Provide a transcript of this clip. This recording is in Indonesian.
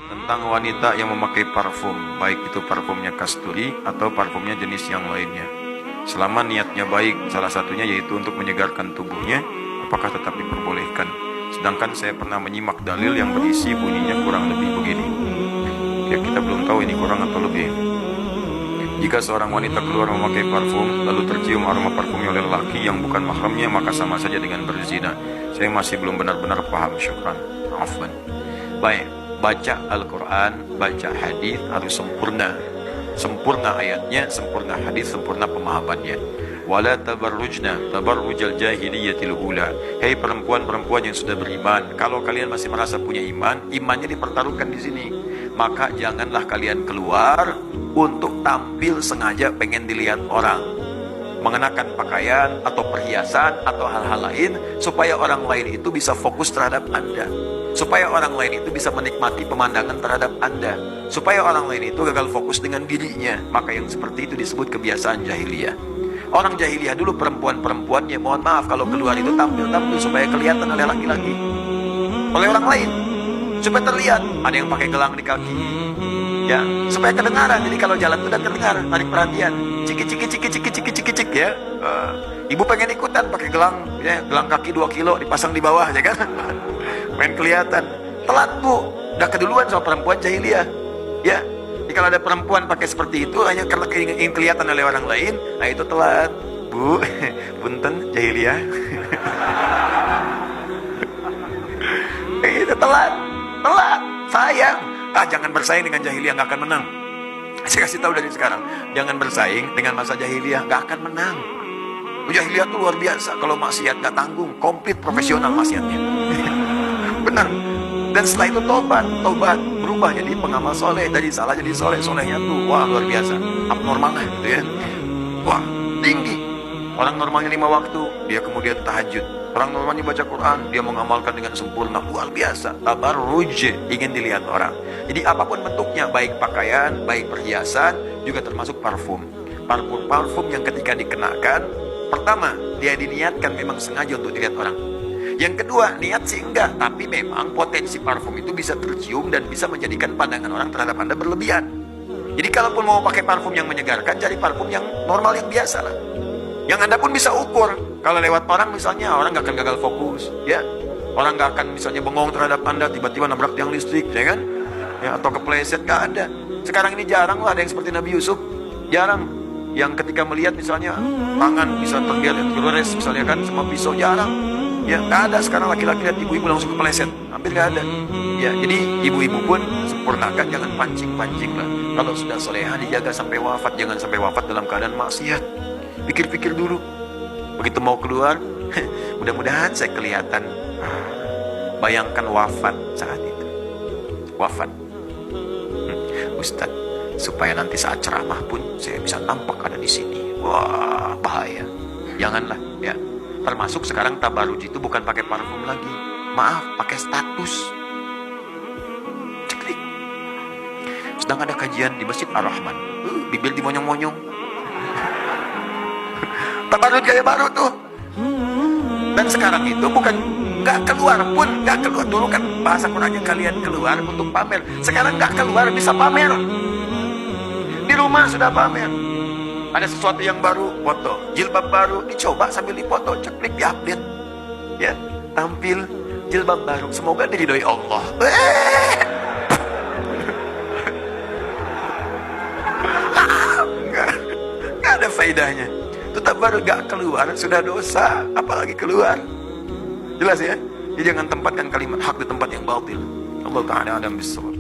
Tentang wanita yang memakai parfum, baik itu parfumnya kasturi atau parfumnya jenis yang lainnya. Selama niatnya baik, salah satunya yaitu untuk menyegarkan tubuhnya, apakah tetap diperbolehkan? Sedangkan saya pernah menyimak dalil yang berisi bunyinya kurang lebih begini. Ya, kita belum tahu ini kurang atau lebih. Jika seorang wanita keluar memakai parfum, lalu tercium aroma parfumnya oleh lelaki yang bukan mahramnya, maka sama saja dengan berzina. Saya masih belum benar-benar paham. Syukran. Afwan. Baik, baca Al-Quran, baca hadis harus sempurna. Sempurna ayatnya, sempurna hadis, sempurna pemahamannya. Wala tabarrujna tabarrujal jahiliyatil ula. Hei perempuan-perempuan yang sudah beriman, kalau kalian masih merasa punya iman, imannya dipertaruhkan di sini. Maka janganlah kalian keluar untuk tampil sengaja pengen dilihat orang, mengenakan pakaian atau perhiasan atau hal-hal lain supaya orang lain itu bisa fokus terhadap Anda, supaya orang lain itu bisa menikmati pemandangan terhadap Anda, supaya orang lain itu gagal fokus dengan dirinya. Maka yang seperti itu disebut kebiasaan jahiliyah. Orang jahiliyah dulu perempuan-perempuannya, mohon maaf kalau keluar itu tampil-tampil supaya kelihatan oleh laki-laki, oleh orang lain, supaya terlihat. Ada yang pakai gelang di kaki, ya, supaya kedengaran. Jadi kalau jalan itu dan terdengar, tarik perhatian. Ciki ya. Ibu pengen ikutan pakai gelang, ya, gelang kaki 2 kilo dipasang di bawah, ya kan? Pengen kelihatan. Telat bu, udah keduluan sama perempuan jahiliyah, ya. Jadi kalau ada perempuan pakai seperti itu hanya karena ingin kelihatan oleh orang lain, nah itu telat bu. Punten jahiliyah. Itu telat, sayang. Jangan bersaing dengan jahiliyah, nggak akan menang. Saya kasih tahu dari sekarang, jangan bersaing dengan masa jahiliyah, nggak akan menang. Jahiliyah itu luar biasa, kalau maksiat nggak tanggung, komplit profesional maksiatnya. Benar. Dan setelah itu tobat, berubah jadi pengamal soleh, dari salah jadi soleh, solehnya tuh wah luar biasa, abnormal lah gitu ya. Wah tinggi. Orang normalnya 5 waktu, dia kemudian tahajud. Orang normalnya baca Quran, dia mengamalkan dengan sempurna, luar biasa. Tabarruj, ingin dilihat orang. Jadi apapun bentuknya, baik pakaian, baik perhiasan, juga termasuk parfum. Parfum yang ketika dikenakan, pertama, dia diniatkan memang sengaja untuk dilihat orang. Yang kedua, niat sih enggak, tapi memang potensi parfum itu bisa tercium dan bisa menjadikan pandangan orang terhadap Anda berlebihan. Jadi kalaupun mau pakai parfum yang menyegarkan, cari parfum yang normal, yang biasa lah. Yang Anda pun bisa ukur. Kalau lewat orang misalnya, orang nggak akan gagal fokus, ya. Orang nggak akan misalnya bengong terhadap Anda, tiba-tiba nabrak tiang listrik, ya kan? Ya, atau kepleset, nggak ada. Sekarang ini jarang lah ada yang seperti Nabi Yusuf. Jarang. Yang ketika melihat misalnya tangan bisa tergores misalnya kan sama pisau, jarang. Ya, nggak ada sekarang laki-laki lihat ibu-ibu langsung kepleset, hampir nggak ada. Ya, jadi ibu-ibu pun sempurnakan, jangan pancing-pancing lah. Kalau sudah solehah dijaga sampai wafat, jangan sampai wafat dalam keadaan maksiat. Pikir-pikir dulu. Begitu mau keluar, mudah-mudahan saya kelihatan. Bayangkan wafat saat itu. Wafat. Ustadz, supaya nanti saat ceramah pun saya bisa nampak ada di sini. Wah, bahaya. Janganlah, ya. Termasuk sekarang tabarruj itu bukan pakai parfum lagi. Maaf, pakai status. Ceklik. Sedang ada kajian di Masjid Ar-Rahman. Bibir dimonyong-monyong. Tabarruj gaya baru tuh. Dan sekarang itu bukan nggak keluar pun, nggak keluar. Dulu kan bahasa Qurannya kalian keluar untuk pamer. Sekarang nggak keluar bisa pamer. Di rumah sudah pamer. Ada sesuatu yang baru, foto. Jilbab baru dicoba sambil dipoto, ceklik, diupdate. Ya, tampil jilbab baru. Semoga diridhoi Allah. Nggak ada faedahnya. Tetap baru gak keluar sudah dosa, apalagi keluar. Jelas ya? Jadi jangan tempatkan kalimat hak di tempat yang batil. Allah Ta'ala adam bisawab.